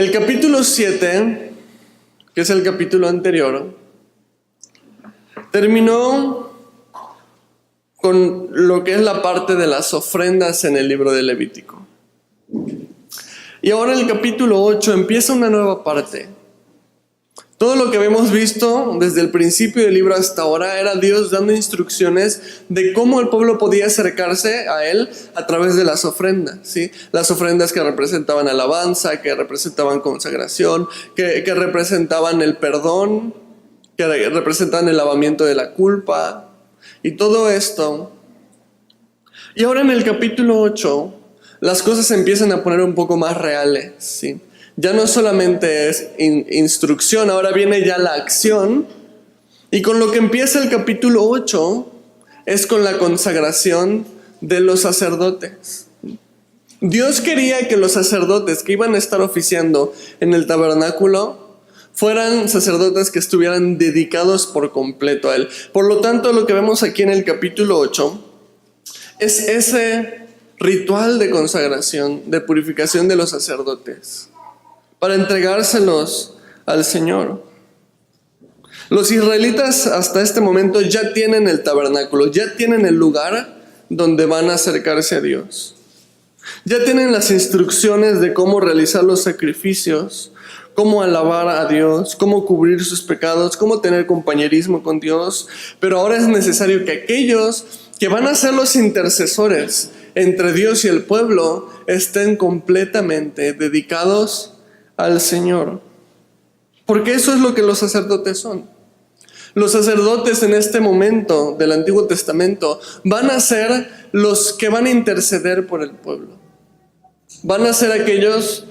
El capítulo 7, que es el capítulo anterior, terminó con lo que es la parte de las ofrendas en el libro de Levítico. Y ahora en el capítulo 8 empieza una nueva parte. Todo lo que habíamos visto desde el principio del libro hasta ahora era Dios dando instrucciones de cómo el pueblo podía acercarse a Él a través de las ofrendas, ¿sí? Las ofrendas que representaban alabanza, que representaban consagración, que representaban el perdón, que representaban el lavamiento de la culpa y todo esto. Y ahora en el capítulo 8 las cosas se empiezan a poner un poco más reales, ¿sí? Ya no solamente es instrucción, ahora viene ya la acción. Y con lo que empieza el capítulo 8 es con la consagración de los sacerdotes. Dios quería que los sacerdotes que iban a estar oficiando en el tabernáculo fueran sacerdotes que estuvieran dedicados por completo a Él. Por lo tanto, lo que vemos aquí en el capítulo 8 es ese ritual de consagración, de purificación de los sacerdotes, para entregárselos al Señor. Los israelitas hasta este momento ya tienen el tabernáculo, ya tienen el lugar donde van a acercarse a Dios. Ya tienen las instrucciones de cómo realizar los sacrificios, cómo alabar a Dios, cómo cubrir sus pecados, cómo tener compañerismo con Dios. Pero ahora es necesario que aquellos que van a ser los intercesores entre Dios y el pueblo estén completamente dedicados al Señor. Porque eso es lo que los sacerdotes son. Los sacerdotes en este momento del Antiguo Testamento van a ser los que van a interceder por el pueblo. Van a ser aquellos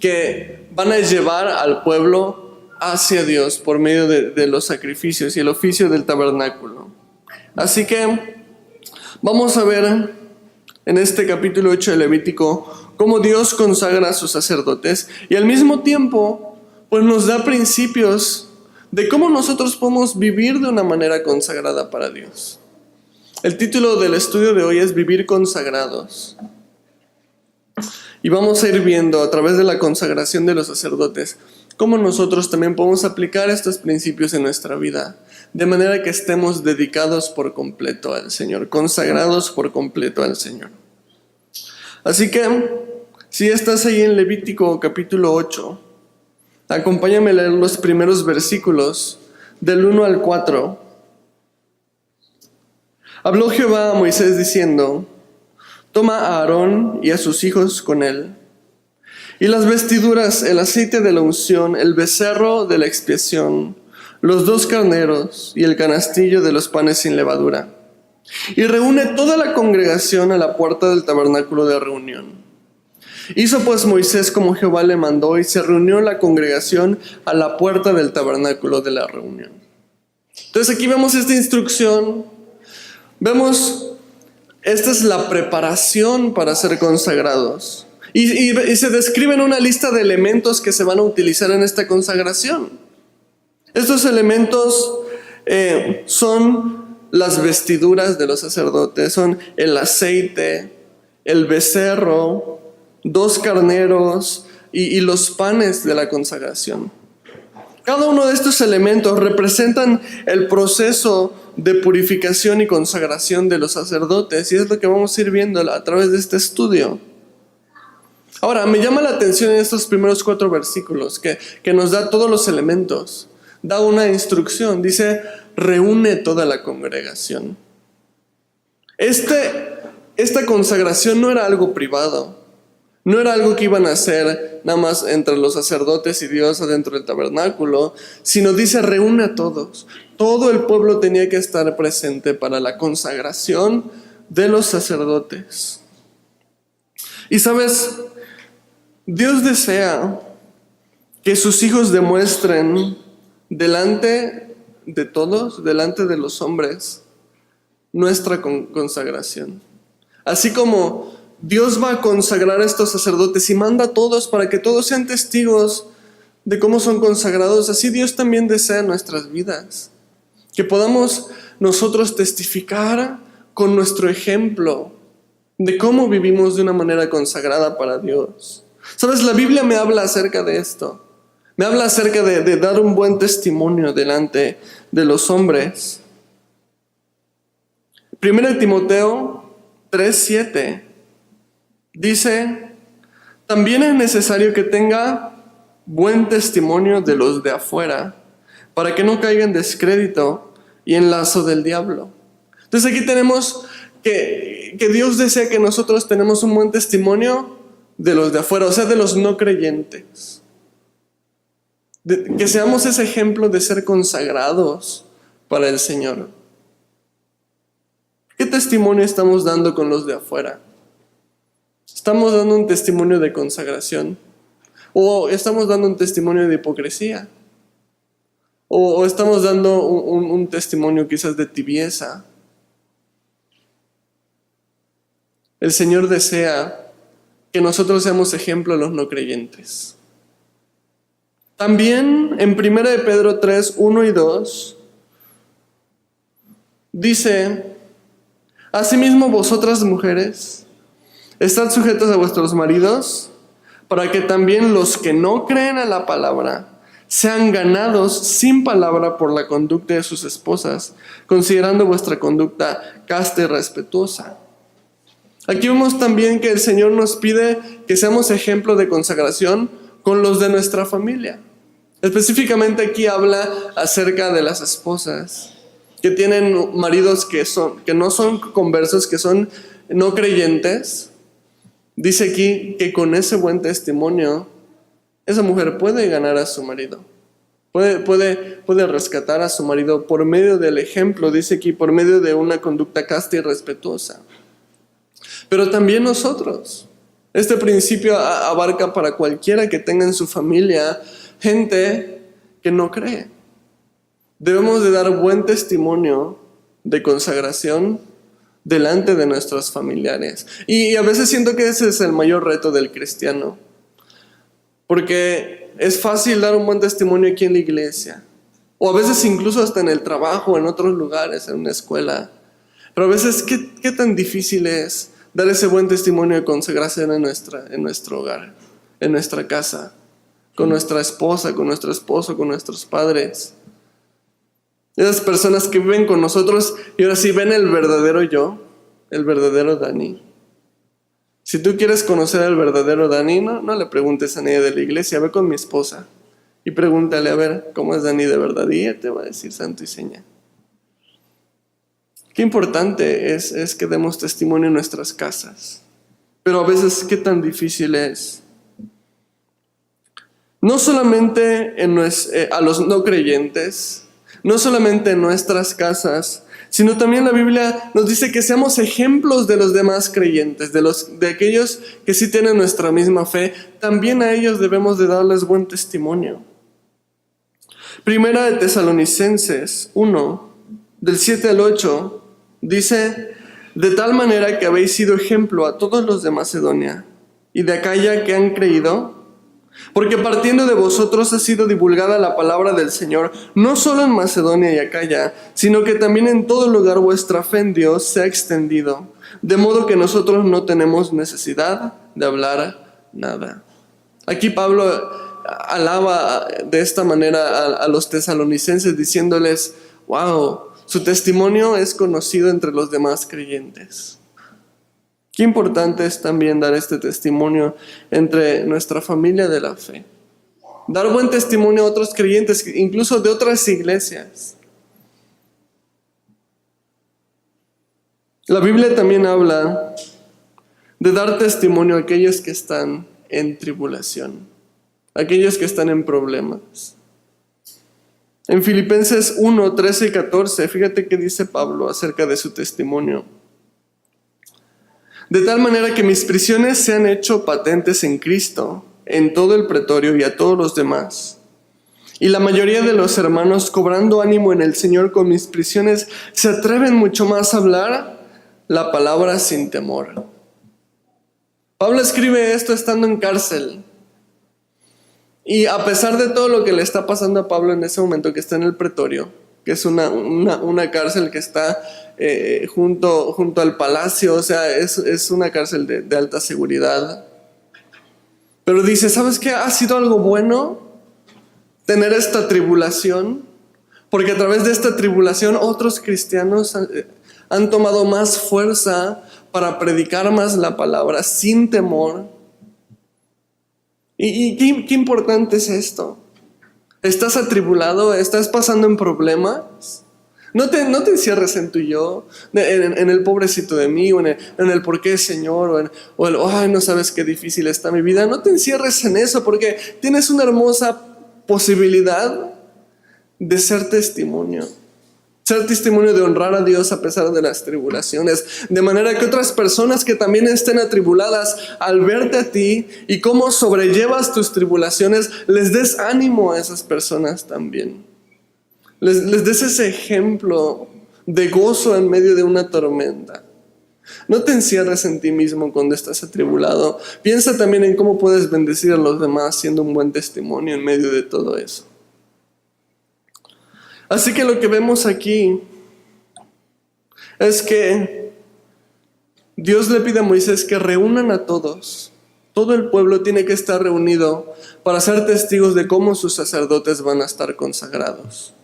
que van a llevar al pueblo hacia Dios por medio de los sacrificios y el oficio del tabernáculo. Así que vamos a ver en este capítulo 8 de Levítico cómo Dios consagra a sus sacerdotes y al mismo tiempo pues nos da principios de cómo nosotros podemos vivir de una manera consagrada para Dios. El título del estudio de hoy es Vivir consagrados. Y vamos a ir viendo a través de la consagración de los sacerdotes cómo nosotros también podemos aplicar estos principios en nuestra vida, de manera que estemos dedicados por completo al Señor, consagrados por completo al Señor. Así que, si estás ahí en Levítico capítulo 8, acompáñame a leer los primeros versículos del 1 al 4. Habló Jehová a Moisés diciendo: Toma a Aarón y a sus hijos con él, y las vestiduras, el aceite de la unción, el becerro de la expiación, los 2 carneros y el canastillo de los panes sin levadura. Y reúne toda la congregación a la puerta del tabernáculo de reunión. Hizo pues Moisés como Jehová le mandó, y se reunió la congregación a la puerta del tabernáculo de la reunión. Entonces aquí vemos esta instrucción. Vemos, esta es la preparación para ser consagrados. Y se describen una lista de elementos que se van a utilizar en esta consagración. Estos elementos son las vestiduras de los sacerdotes, son el aceite, el becerro, 2 carneros y los panes de la consagración. Cada uno de estos elementos representan el proceso de purificación y consagración de los sacerdotes, y es lo que vamos a ir viendo a través de este estudio. Ahora, me llama la atención en estos primeros 4 versículos que nos da todos los elementos. Da una instrucción, dice: reúne toda la congregación. Esta consagración no era algo privado, no era algo que iban a hacer nada más entre los sacerdotes y Dios adentro del tabernáculo, sino dice: reúne a todos. Todo el pueblo tenía que estar presente para la consagración de los sacerdotes. Y sabes, Dios desea que sus hijos demuestren delante de todos, delante de los hombres, nuestra consagración. Así como Dios va a consagrar a estos sacerdotes y manda a todos para que todos sean testigos de cómo son consagrados, así Dios también desea nuestras vidas. Que podamos nosotros testificar con nuestro ejemplo de cómo vivimos de una manera consagrada para Dios. ¿Sabes? La Biblia me habla acerca de esto. Me habla acerca de dar un buen testimonio delante de los hombres. 1 Timoteo 3:7 dice: también es necesario que tenga buen testimonio de los de afuera, para que no caiga en descrédito y en lazo del diablo. Entonces aquí tenemos que Dios desea que nosotros tenemos un buen testimonio de los de afuera, o sea, de los no creyentes. Que seamos ese ejemplo de ser consagrados para el Señor. ¿Qué testimonio estamos dando con los de afuera? ¿Estamos dando un testimonio de consagración? ¿O estamos dando un testimonio de hipocresía? ¿O estamos dando un testimonio quizás de tibieza? El Señor desea que nosotros seamos ejemplo a los no creyentes. También en 1 de Pedro 3, 1 y 2 dice: asimismo vosotras mujeres, estad sujetas a vuestros maridos, para que también los que no creen a la palabra sean ganados sin palabra por la conducta de sus esposas, considerando vuestra conducta casta y respetuosa. Aquí vemos también que el Señor nos pide que seamos ejemplo de consagración con los de nuestra familia. Específicamente aquí habla acerca de las esposas que tienen maridos que no son conversos, que son no creyentes. Dice aquí que con ese buen testimonio esa mujer puede ganar a su marido, puede rescatar a su marido por medio del ejemplo, dice aquí, por medio de una conducta casta y respetuosa. Pero también nosotros. Este principio abarca para cualquiera que tenga en su familia gente que no cree. Debemos de dar buen testimonio de consagración delante de nuestros familiares. Y a veces siento que ese es el mayor reto del cristiano. Porque es fácil dar un buen testimonio aquí en la iglesia. O a veces incluso hasta en el trabajo, en otros lugares, en una escuela. Pero a veces, ¿qué tan difícil es dar ese buen testimonio de consagración en nuestro hogar, en nuestra casa, con nuestra esposa, con nuestro esposo, con nuestros padres? Esas personas que viven con nosotros y ahora sí ven el verdadero yo, el verdadero Dani. Si tú quieres conocer al verdadero Dani, no le preguntes a nadie de la iglesia, ve con mi esposa y pregúntale a ver cómo es Dani de verdad y ella te va a decir santo y seña. Qué importante es que demos testimonio en nuestras casas, pero a veces qué tan difícil es. No solamente a los no creyentes, no solamente en nuestras casas, sino también la Biblia nos dice que seamos ejemplos de los demás creyentes, de aquellos que sí tienen nuestra misma fe. También a ellos debemos de darles buen testimonio. Primera de Tesalonicenses 1, del 7 al 8, dice: de tal manera que habéis sido ejemplo a todos los de Macedonia y de Acaya que han creído, porque partiendo de vosotros ha sido divulgada la palabra del Señor, no solo en Macedonia y Acaya, sino que también en todo lugar vuestra fe en Dios se ha extendido, de modo que nosotros no tenemos necesidad de hablar nada. Aquí Pablo alaba de esta manera a los tesalonicenses, diciéndoles: wow, su testimonio es conocido entre los demás creyentes. Qué importante es también dar este testimonio entre nuestra familia de la fe. Dar buen testimonio a otros creyentes, incluso de otras iglesias. La Biblia también habla de dar testimonio a aquellos que están en tribulación, aquellos que están en problemas. En Filipenses 1, 13 y 14, fíjate qué dice Pablo acerca de su testimonio. De tal manera que mis prisiones se han hecho patentes en Cristo, en todo el pretorio y a todos los demás. Y la mayoría de los hermanos, cobrando ánimo en el Señor con mis prisiones, se atreven mucho más a hablar la palabra sin temor. Pablo escribe esto estando en cárcel. Y a pesar de todo lo que le está pasando a Pablo en ese momento, que está en el pretorio, que es una cárcel que está junto al palacio, o sea, es una cárcel de alta seguridad. Pero dice, ¿sabes qué? Ha sido algo bueno tener esta tribulación, porque a través de esta tribulación otros cristianos han tomado más fuerza para predicar más la palabra sin temor. ¿Y qué importante es esto? ¿Estás atribulado? ¿Estás pasando en problemas? No te encierres en tu yo, en el pobrecito de mí, o en el por qué, Señor, o el ay, no sabes qué difícil está mi vida. No te encierres en eso, porque tienes una hermosa posibilidad de ser testimonio. Ser testimonio de honrar a Dios a pesar de las tribulaciones. De manera que otras personas que también estén atribuladas, al verte a ti y cómo sobrellevas tus tribulaciones, les des ánimo a esas personas también. Les des ese ejemplo de gozo en medio de una tormenta. No te encierres en ti mismo cuando estás atribulado. Piensa también en cómo puedes bendecir a los demás siendo un buen testimonio en medio de todo eso. Así que lo que vemos aquí es que Dios le pide a Moisés que reúnan a todos. Todo el pueblo tiene que estar reunido para ser testigos de cómo sus sacerdotes van a estar consagrados.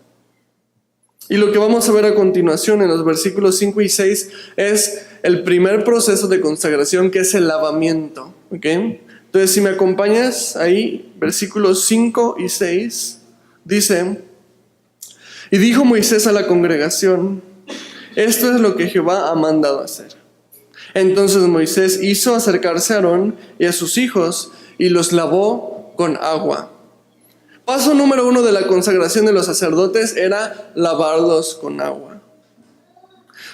Y lo que vamos a ver a continuación en los versículos 5 y 6 es el primer proceso de consagración, que es el lavamiento. ¿Okay? Entonces, si me acompañas ahí, versículos 5 y 6, dice: y dijo Moisés a la congregación, esto es lo que Jehová ha mandado hacer. Entonces Moisés hizo acercarse a Aarón y a sus hijos y los lavó con agua. Paso número 1 de la consagración de los sacerdotes era lavarlos con agua.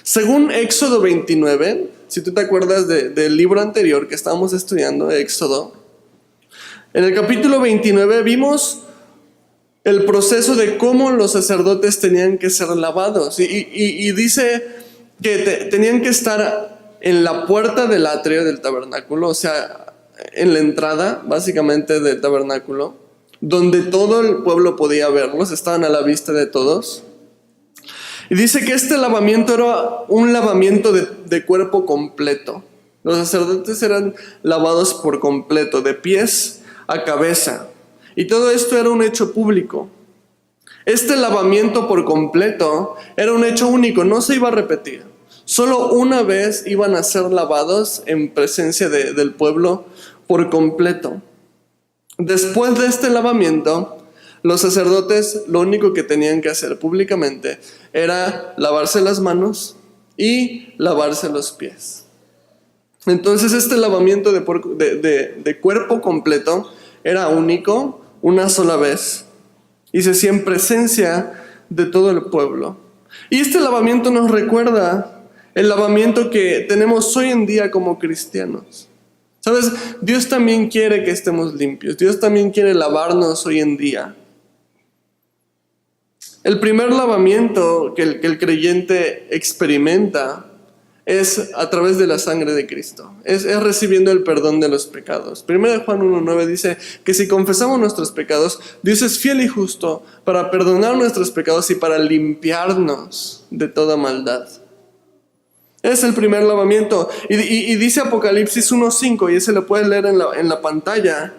Según Éxodo 29, si tú te acuerdas del libro anterior que estábamos estudiando, Éxodo, en el capítulo 29 vimos el proceso de cómo los sacerdotes tenían que ser lavados. Y dice que tenían que estar en la puerta del atrio del tabernáculo, o sea, en la entrada, básicamente, del tabernáculo, donde todo el pueblo podía verlos, estaban a la vista de todos. Y dice que este lavamiento era un lavamiento de cuerpo completo. Los sacerdotes eran lavados por completo, de pies a cabeza. Y todo esto era un hecho público. Este lavamiento por completo era un hecho único, no se iba a repetir. Solo una vez iban a ser lavados en presencia del pueblo por completo. Después de este lavamiento, los sacerdotes lo único que tenían que hacer públicamente era lavarse las manos y lavarse los pies. Entonces este lavamiento de cuerpo completo era único, una sola vez, y se hacía en presencia de todo el pueblo. Y este lavamiento nos recuerda el lavamiento que tenemos hoy en día como cristianos. ¿Sabes? Dios también quiere que estemos limpios. Dios también quiere lavarnos hoy en día. El primer lavamiento que el creyente experimenta es a través de la sangre de Cristo. Es recibiendo el perdón de los pecados. 1 Juan 1:9 dice que si confesamos nuestros pecados, Dios es fiel y justo para perdonar nuestros pecados y para limpiarnos de toda maldad. Es el primer lavamiento. Y dice Apocalipsis 1:5, y ese lo puedes leer en la pantalla.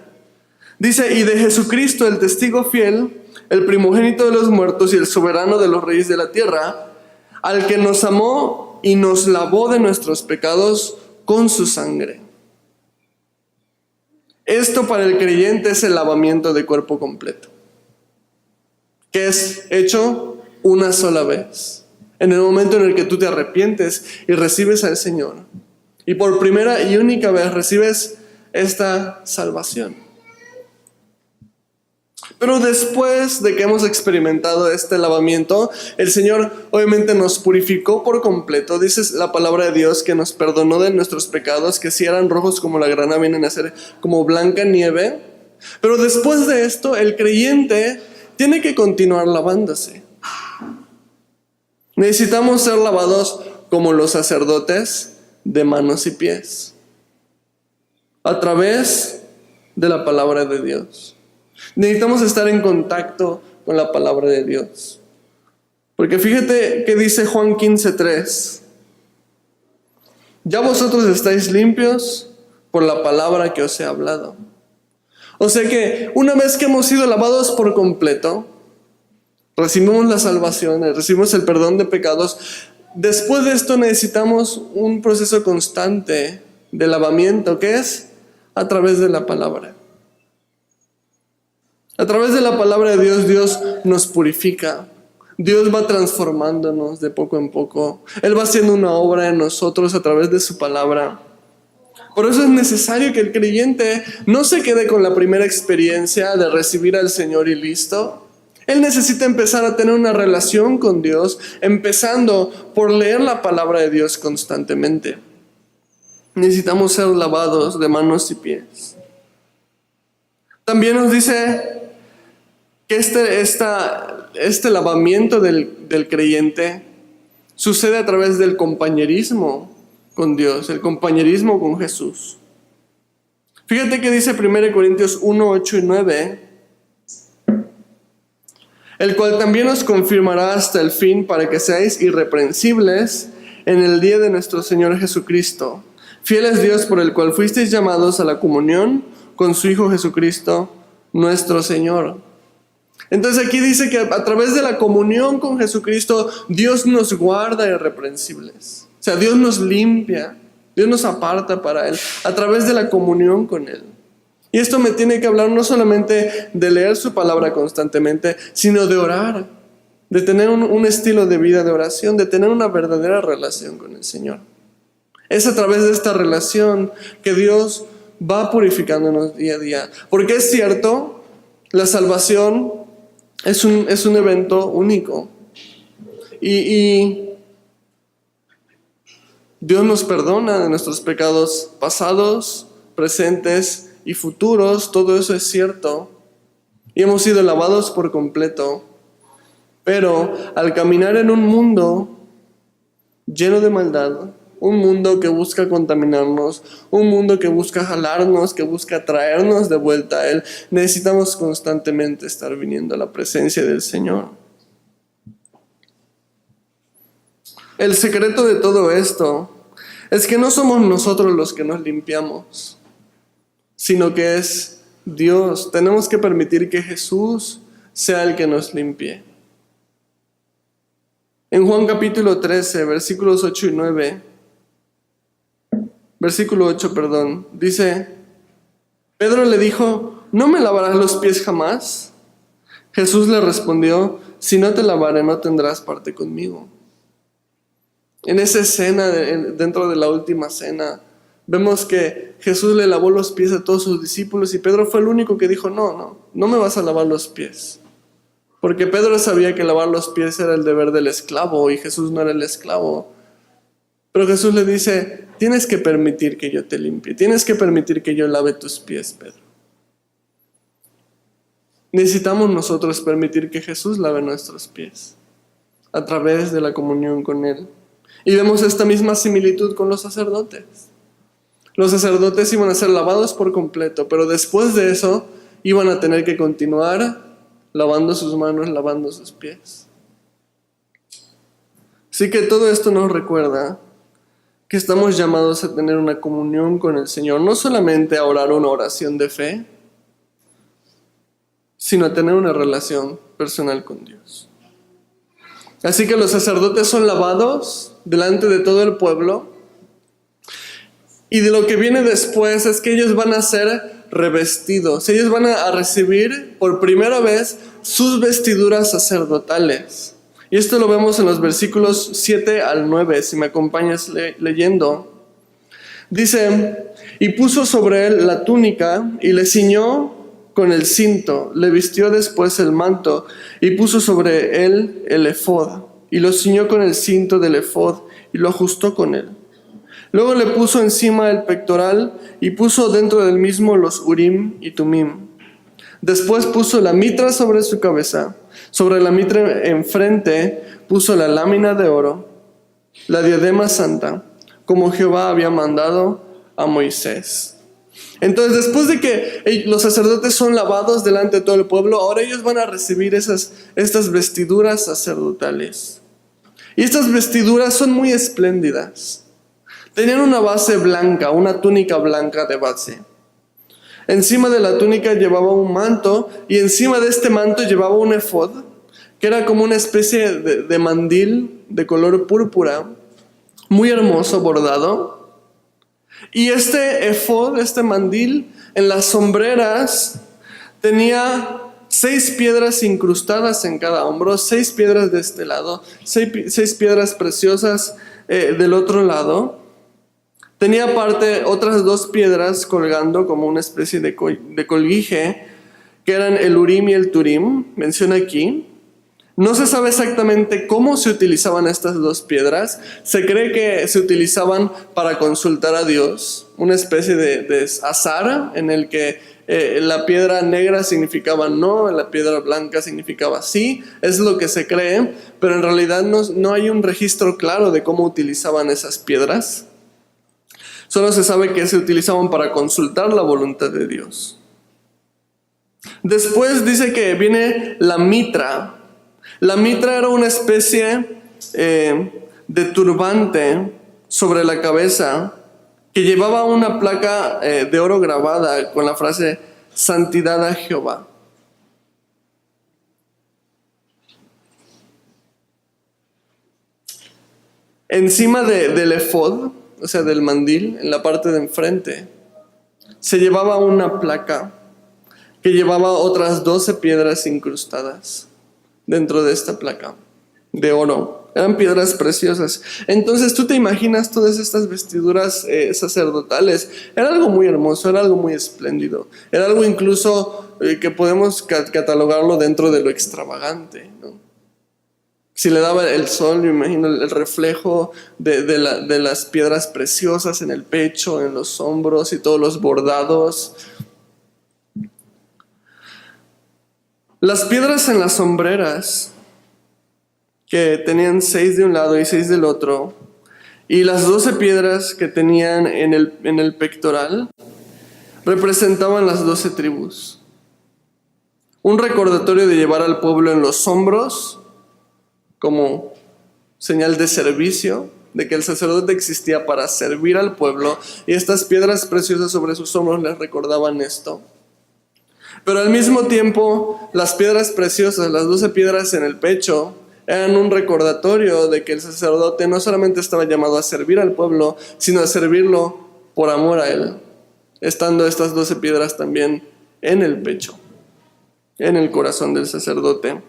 Dice, y de Jesucristo, el testigo fiel, el primogénito de los muertos y el soberano de los reyes de la tierra, al que nos amó y nos lavó de nuestros pecados con su sangre. Esto para el creyente es el lavamiento de cuerpo completo, que es hecho una sola vez. En el momento en el que tú te arrepientes y recibes al Señor. Y por primera y única vez recibes esta salvación. Pero después de que hemos experimentado este lavamiento, el Señor obviamente nos purificó por completo. Dice la palabra de Dios que nos perdonó de nuestros pecados, que si eran rojos como la grana vienen a ser como blanca nieve. Pero después de esto, el creyente tiene que continuar lavándose. Necesitamos ser lavados como los sacerdotes de manos y pies, a través de la palabra de Dios. Necesitamos estar en contacto con la palabra de Dios. Porque fíjate que dice Juan 15:3. Ya vosotros estáis limpios por la palabra que os he hablado. O sea que una vez que hemos sido lavados por completo, recibimos la salvación, recibimos el perdón de pecados, después de esto necesitamos un proceso constante de lavamiento, que es a través de la palabra. A través de la palabra de Dios, Dios nos purifica. Dios va transformándonos de poco en poco. Él va haciendo una obra en nosotros a través de su palabra. Por eso es necesario que el creyente no se quede con la primera experiencia de recibir al Señor y listo. Él necesita empezar a tener una relación con Dios, empezando por leer la palabra de Dios constantemente. Necesitamos ser lavados de manos y pies. También nos dice que este lavamiento del creyente sucede a través del compañerismo con Dios, el compañerismo con Jesús. Fíjate que dice 1 Corintios 1, 8 y 9, el cual también os confirmará hasta el fin para que seáis irreprensibles en el día de nuestro Señor Jesucristo. Fiel es Dios por el cual fuisteis llamados a la comunión con su Hijo Jesucristo, nuestro Señor. Entonces aquí dice que a través de la comunión con Jesucristo, Dios nos guarda irreprensibles. O sea, Dios nos limpia, Dios nos aparta para Él, a través de la comunión con Él. Y esto me tiene que hablar no solamente de leer su palabra constantemente, sino de orar, de tener un estilo de vida de oración, de tener una verdadera relación con el Señor. Es a través de esta relación que Dios va purificándonos día a día. Porque es cierto, la salvación es un evento único. Y Dios nos perdona de nuestros pecados pasados, presentes y futuros. Todo eso es cierto. Y hemos sido lavados por completo. Pero al caminar en un mundo lleno de maldad, un mundo que busca contaminarnos, un mundo que busca jalarnos, que busca traernos de vuelta a Él, necesitamos constantemente estar viniendo a la presencia del Señor. El secreto de todo esto es que no somos nosotros los que nos limpiamos, sino que es Dios. Tenemos que permitir que Jesús sea el que nos limpie. En Juan capítulo 13, versículos 8 y 9, versículo 8, dice, Pedro le dijo, ¿no me lavarás los pies jamás? Jesús le respondió, si no te lavare no tendrás parte conmigo. En esa escena, dentro de la última cena, vemos que Jesús le lavó los pies a todos sus discípulos y Pedro fue el único que dijo, no me vas a lavar los pies. Porque Pedro sabía que lavar los pies era el deber del esclavo y Jesús no era el esclavo. Pero Jesús le dice, tienes que permitir que yo te limpie, tienes que permitir que yo lave tus pies, Pedro. Necesitamos nosotros permitir que Jesús lave nuestros pies a través de la comunión con Él. Y vemos esta misma similitud con los sacerdotes. Los sacerdotes iban a ser lavados por completo, pero después de eso iban a tener que continuar lavando sus manos, lavando sus pies. Así que todo esto nos recuerda que estamos llamados a tener una comunión con el Señor, no solamente a orar una oración de fe, sino a tener una relación personal con Dios. Así que los sacerdotes son lavados delante de todo el pueblo, y de lo que viene después es que ellos van a ser revestidos. Ellos van a recibir por primera vez sus vestiduras sacerdotales. Y esto lo vemos en los versículos 7 al 9, si me acompañas leyendo. Dice, y puso sobre él la túnica y le ciñó con el cinto, le vistió después el manto y puso sobre él el efod y lo ciñó con el cinto del efod y lo ajustó con él. Luego le puso encima el pectoral y puso dentro del mismo los urim y tumim. Después puso la mitra sobre su cabeza. Sobre la mitra enfrente puso la lámina de oro, la diadema santa, como Jehová había mandado a Moisés. Entonces, después de que los sacerdotes son lavados delante de todo el pueblo, ahora ellos van a recibir estas vestiduras sacerdotales. Y estas vestiduras son muy espléndidas. Tenían una base blanca, una túnica blanca de base. Encima de la túnica llevaba un manto y encima de este manto llevaba un efod, que era como una especie de mandil de color púrpura, muy hermoso, bordado. Y este efod, este mandil, en las sombreras tenía 6 piedras incrustadas en cada hombro, 6 piedras de este lado, 6 piedras preciosas del otro lado. Tenía aparte otras 2 piedras colgando como una especie de colguije, que eran el Urim y el Turim, menciona aquí. No se sabe exactamente cómo se utilizaban estas 2 piedras. Se cree que se utilizaban para consultar a Dios, una especie de azar en el que la piedra negra significaba no, la piedra blanca significaba sí. Es lo que se cree, pero en realidad no hay un registro claro de cómo utilizaban esas piedras. Solo se sabe que se utilizaban para consultar la voluntad de Dios. Después dice que viene la mitra. La mitra era una especie de turbante sobre la cabeza que llevaba una placa de oro grabada con la frase Santidad a Jehová. Encima del efod, o sea, del mandil, en la parte de enfrente, se llevaba una placa que llevaba otras 12 piedras incrustadas dentro de esta placa de oro. Eran piedras preciosas. Entonces tú te imaginas todas estas vestiduras sacerdotales. Era algo muy hermoso, era algo muy espléndido. Era algo incluso que podemos catalogarlo dentro de lo extravagante, ¿no? Si le daba el sol, me imagino el reflejo de las piedras preciosas en el pecho, en los hombros y todos los bordados. Las piedras en las sombreras, que tenían 6 de un lado y 6 del otro, y las 12 piedras que tenían en el pectoral, representaban las 12 tribus. Un recordatorio de llevar al pueblo en los hombros, como señal de servicio, de que el sacerdote existía para servir al pueblo, y estas piedras preciosas sobre sus hombros les recordaban esto. Pero al mismo tiempo, las piedras preciosas, las 12 piedras en el pecho, eran un recordatorio de que el sacerdote no solamente estaba llamado a servir al pueblo, sino a servirlo por amor a él, estando estas 12 piedras también en el pecho, en el corazón del sacerdote.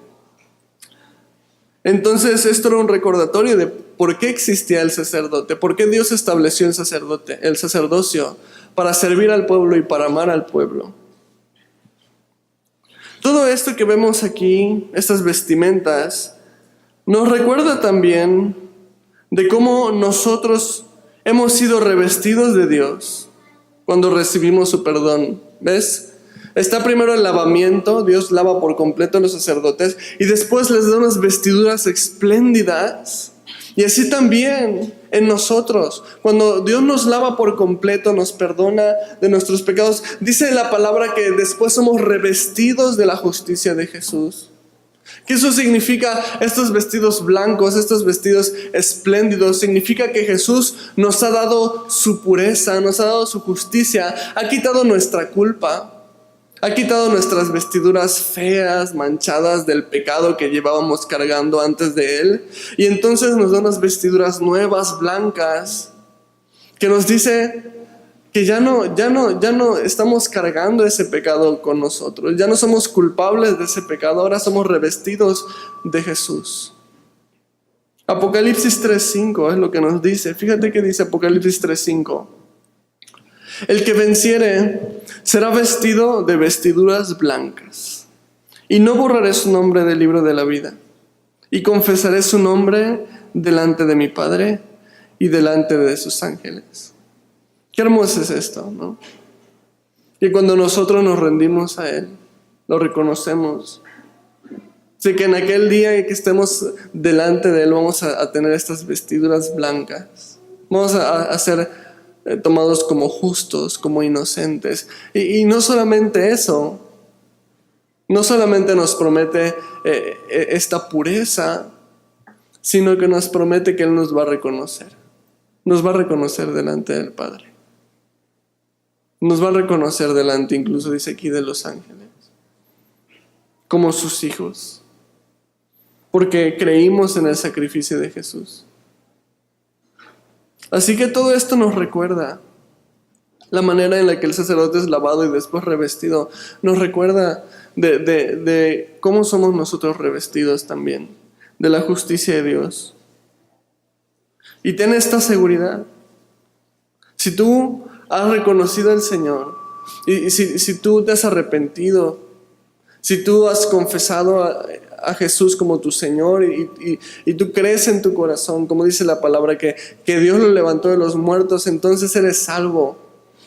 Entonces esto era un recordatorio de por qué existía el sacerdote, por qué Dios estableció el sacerdocio, para servir al pueblo y para amar al pueblo. Todo esto que vemos aquí, estas vestimentas, nos recuerda también de cómo nosotros hemos sido revestidos de Dios cuando recibimos su perdón. ¿Ves? Está primero el lavamiento, Dios lava por completo a los sacerdotes y después les da unas vestiduras espléndidas. Y así también en nosotros, cuando Dios nos lava por completo, nos perdona de nuestros pecados, dice la palabra que después somos revestidos de la justicia de Jesús. ¿Qué eso significa? Estos vestidos blancos, estos vestidos espléndidos, significa que Jesús nos ha dado su pureza, nos ha dado su justicia, ha quitado nuestra culpa. Ha quitado nuestras vestiduras feas, manchadas del pecado que llevábamos cargando antes de Él. Y entonces nos da unas vestiduras nuevas, blancas, que nos dice que ya no estamos cargando ese pecado con nosotros. Ya no somos culpables de ese pecado, ahora somos revestidos de Jesús. Apocalipsis 3:5 es lo que nos dice. Fíjate que dice Apocalipsis 3:5. El que venciere será vestido de vestiduras blancas, y no borraré su nombre del libro de la vida, y confesaré su nombre delante de mi Padre y delante de sus ángeles. Qué hermoso es esto, ¿no? Que cuando nosotros nos rendimos a Él, lo reconocemos. Sé que en aquel día en que estemos delante de Él vamos a tener estas vestiduras blancas. Vamos a ser tomados como justos, como inocentes. Y no solamente eso, no solamente nos promete esta pureza, sino que nos promete que Él nos va a reconocer delante del Padre. Nos va a reconocer delante, incluso dice aquí, de los ángeles, como sus hijos, porque creímos en el sacrificio de Jesús. Así que todo esto nos recuerda la manera en la que el sacerdote es lavado y después revestido. Nos recuerda de cómo somos nosotros revestidos también, de la justicia de Dios. Y ten esta seguridad. Si tú has reconocido al Señor, y si tú te has arrepentido, si tú has confesado a Jesús como tu Señor y tú crees en tu corazón, como dice la palabra, que Dios lo levantó de los muertos, entonces eres salvo.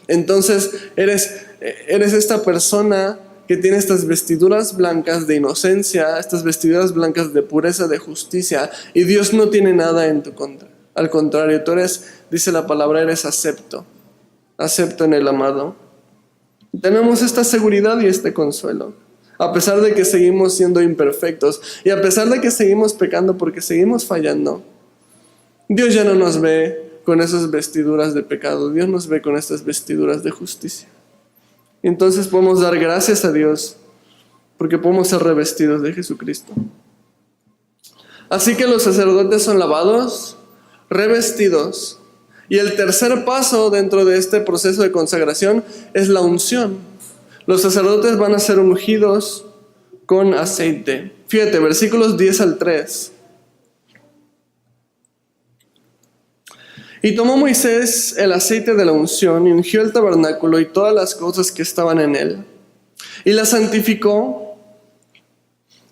Entonces eres esta persona que tiene estas vestiduras blancas de inocencia, estas vestiduras blancas de pureza, de justicia, y Dios no tiene nada en tu contra. Al contrario, tú eres, dice la palabra, eres acepto en el amado. Tenemos esta seguridad y este consuelo, a pesar de que seguimos siendo imperfectos y a pesar de que seguimos pecando porque seguimos fallando. Dios ya no nos ve con esas vestiduras de pecado, Dios nos ve con estas vestiduras de justicia. Y entonces podemos dar gracias a Dios porque podemos ser revestidos de Jesucristo. Así que los sacerdotes son lavados, revestidos. Y el tercer paso dentro de este proceso de consagración es la unción. Los sacerdotes van a ser ungidos con aceite. Fíjate, versículos 10 al 3. Y tomó Moisés el aceite de la unción y ungió el tabernáculo y todas las cosas que estaban en él. Y la santificó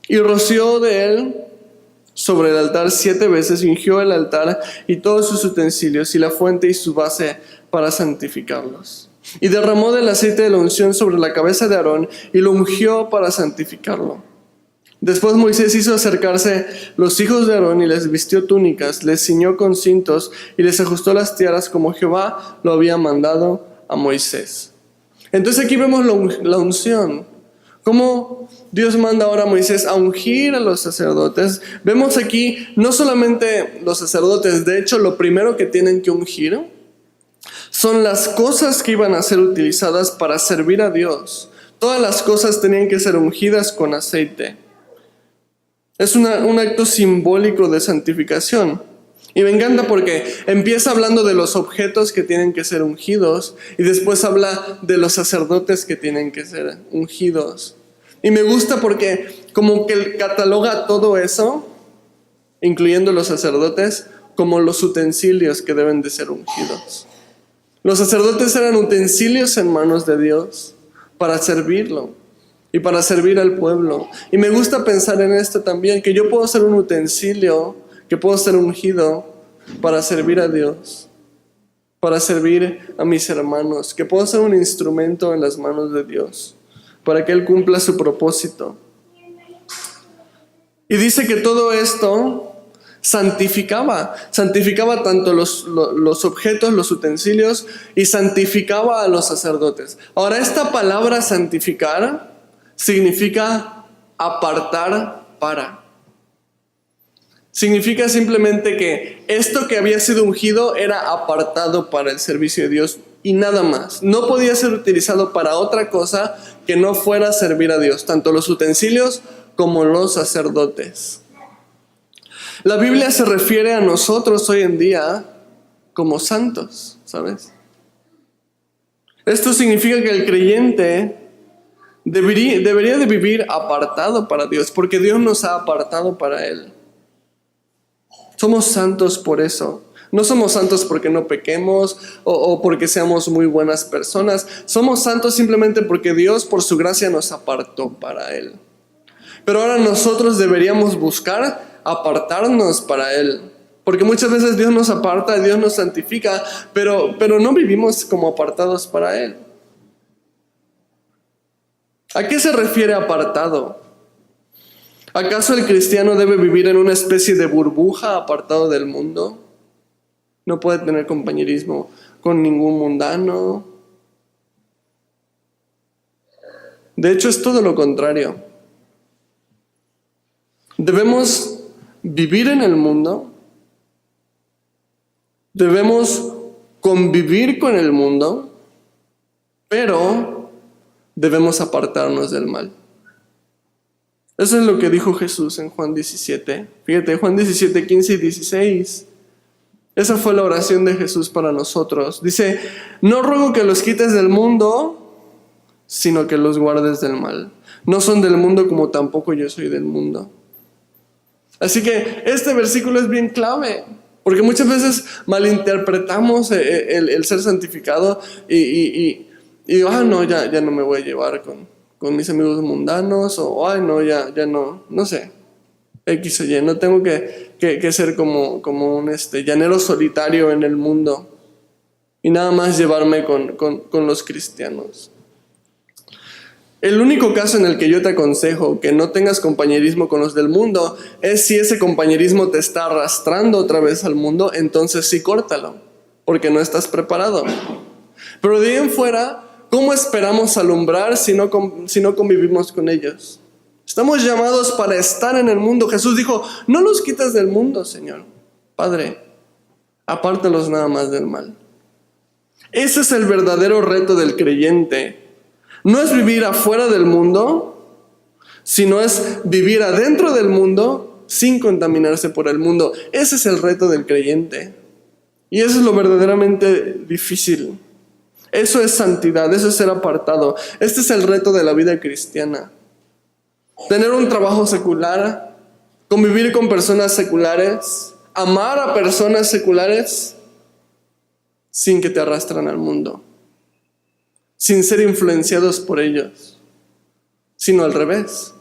y roció de él sobre el altar 7 veces, y ungió el altar y todos sus utensilios y la fuente y su base para santificarlos. Y derramó del aceite de la unción sobre la cabeza de Aarón y lo ungió para santificarlo. Después Moisés hizo acercarse los hijos de Aarón y les vistió túnicas, les ciñó con cintos y les ajustó las tiaras como Jehová lo había mandado a Moisés. Entonces aquí vemos la unción. Cómo Dios manda ahora a Moisés a ungir a los sacerdotes. Vemos aquí no solamente los sacerdotes, de hecho lo primero que tienen que ungir son las cosas que iban a ser utilizadas para servir a Dios. Todas las cosas tenían que ser ungidas con aceite. Es un acto simbólico de santificación. Y me encanta porque empieza hablando de los objetos que tienen que ser ungidos y después habla de los sacerdotes que tienen que ser ungidos. Y me gusta porque como que cataloga todo eso, incluyendo los sacerdotes, como los utensilios que deben de ser ungidos. Los sacerdotes eran utensilios en manos de Dios para servirlo y para servir al pueblo. Y me gusta pensar en esto también, que yo puedo ser un utensilio, que puedo ser ungido para servir a Dios, para servir a mis hermanos, que puedo ser un instrumento en las manos de Dios, para que Él cumpla su propósito. Y dice que todo esto santificaba tanto los objetos, los utensilios, y santificaba a los sacerdotes. Ahora, esta palabra santificar significa apartar para. Significa simplemente que esto que había sido ungido era apartado para el servicio de Dios y nada más. No podía ser utilizado para otra cosa que no fuera servir a Dios, tanto los utensilios como los sacerdotes. La Biblia se refiere a nosotros hoy en día como santos, ¿sabes? Esto significa que el creyente debería de vivir apartado para Dios, porque Dios nos ha apartado para Él. Somos santos por eso. No somos santos porque no pequemos o porque seamos muy buenas personas. Somos santos simplemente porque Dios, por su gracia, nos apartó para Él. Pero ahora nosotros deberíamos buscar apartarnos para Él. Porque muchas veces Dios nos aparta, Dios nos santifica, pero no vivimos como apartados para Él. ¿A qué se refiere apartado? ¿Acaso el cristiano debe vivir en una especie de burbuja apartado del mundo? No puede tener compañerismo con ningún mundano. De hecho, es todo lo contrario. Debemos vivir en el mundo. Debemos convivir con el mundo, pero debemos apartarnos del mal. Eso es lo que dijo Jesús en Juan 17. Fíjate, Juan 17, 15 y 16. Esa fue la oración de Jesús para nosotros. Dice, no ruego que los quites del mundo, sino que los guardes del mal. No son del mundo como tampoco yo soy del mundo. Así que este versículo es bien clave, porque muchas veces malinterpretamos el ser santificado y digo, no, ya no me voy a llevar con mis amigos mundanos, o no, ya no sé, X o Y, no tengo que ser como un llanero solitario en el mundo y nada más llevarme con los cristianos. El único caso en el que yo te aconsejo que no tengas compañerismo con los del mundo es si ese compañerismo te está arrastrando otra vez al mundo, entonces sí córtalo, porque no estás preparado. Pero de ahí en fuera, ¿cómo esperamos alumbrar si no convivimos con ellos? Estamos llamados para estar en el mundo. Jesús dijo, no los quitas del mundo, Señor. Padre, apártalos nada más del mal. Ese es el verdadero reto del creyente. No es vivir afuera del mundo, sino es vivir adentro del mundo sin contaminarse por el mundo. Ese es el reto del creyente. Y eso es lo verdaderamente difícil. Eso es santidad, eso es ser apartado. Este es el reto de la vida cristiana. Tener un trabajo secular, convivir con personas seculares, amar a personas seculares sin que te arrastren al mundo, sin ser influenciados por ellos, sino al revés.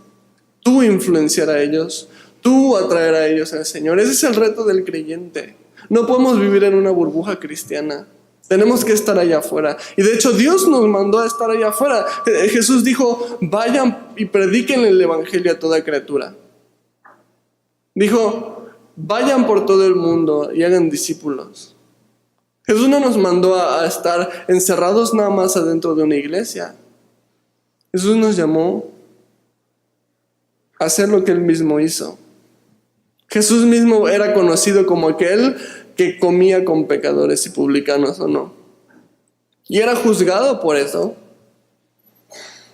Tú influenciar a ellos, tú atraer a ellos al Señor. Ese es el reto del creyente. No podemos vivir en una burbuja cristiana. Tenemos que estar allá afuera. Y de hecho Dios nos mandó a estar allá afuera. Jesús dijo, vayan y prediquen el evangelio a toda criatura. Dijo, vayan por todo el mundo y hagan discípulos. Jesús no nos mandó a estar encerrados nada más adentro de una iglesia. Jesús nos llamó a hacer lo que Él mismo hizo. Jesús mismo era conocido como aquel que comía con pecadores y publicanos, ¿o no? Y era juzgado por eso.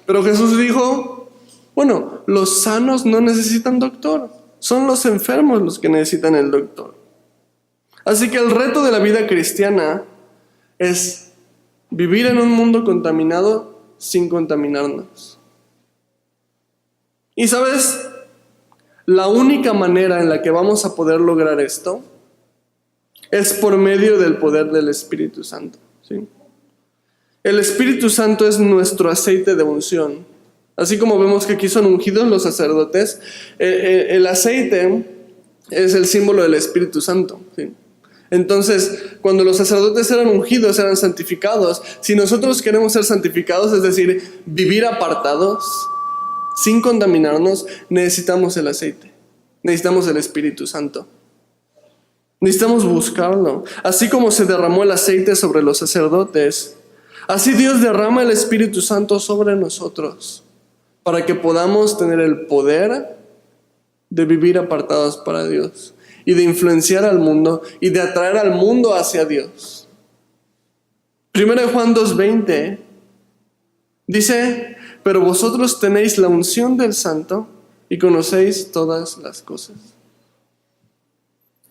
Pero Jesús dijo, bueno, los sanos no necesitan doctor, son los enfermos los que necesitan el doctor. Así que el reto de la vida cristiana es vivir en un mundo contaminado sin contaminarnos. Y ¿sabes? La única manera en la que vamos a poder lograr esto es por medio del poder del Espíritu Santo, ¿sí? El Espíritu Santo es nuestro aceite de unción. Así como vemos que aquí son ungidos los sacerdotes, el aceite es el símbolo del Espíritu Santo, ¿sí? Entonces, cuando los sacerdotes eran ungidos, eran santificados. Si nosotros queremos ser santificados, es decir, vivir apartados, sin contaminarnos, necesitamos el aceite. Necesitamos el Espíritu Santo. Necesitamos buscarlo. Así como se derramó el aceite sobre los sacerdotes, así Dios derrama el Espíritu Santo sobre nosotros, para que podamos tener el poder de vivir apartados para Dios y de influenciar al mundo y de atraer al mundo hacia Dios. 1 Juan 2:20 dice, pero vosotros tenéis la unción del Santo y conocéis todas las cosas.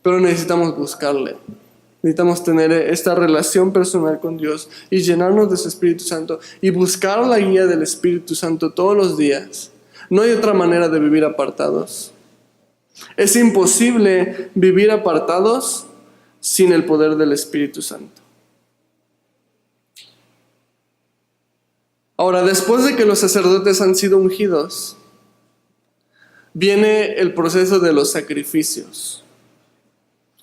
Pero necesitamos buscarle. Necesitamos tener esta relación personal con Dios y llenarnos de su Espíritu Santo y buscar la guía del Espíritu Santo todos los días. No hay otra manera de vivir apartados. Es imposible vivir apartados sin el poder del Espíritu Santo. Ahora, después de que los sacerdotes han sido ungidos, viene el proceso de los sacrificios.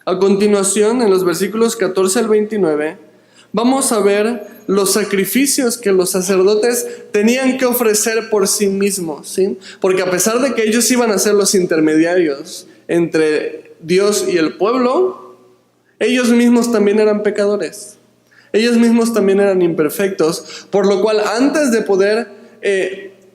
A continuación, en los versículos 14 al 29, vamos a ver los sacrificios que los sacerdotes tenían que ofrecer por sí mismos, ¿sí? Porque a pesar de que ellos iban a ser los intermediarios entre Dios y el pueblo, ellos mismos también eran pecadores. Ellos mismos también eran imperfectos, por lo cual antes de poder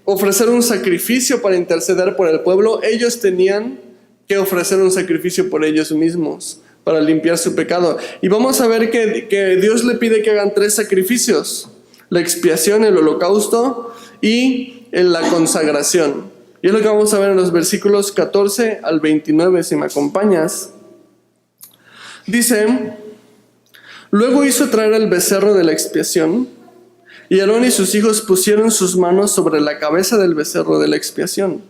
ofrecer un sacrificio para interceder por el pueblo, ellos tenían que ofrecer un sacrificio por ellos mismos para limpiar su pecado. Y vamos a ver que Dios le pide que hagan 3 sacrificios. la expiación, el holocausto y en la consagración. Y es lo que vamos a ver en los versículos 14 al 29, si me acompañas. Dice: luego hizo traer el becerro de la expiación, y Aarón y sus hijos pusieron sus manos sobre la cabeza del becerro de la expiación,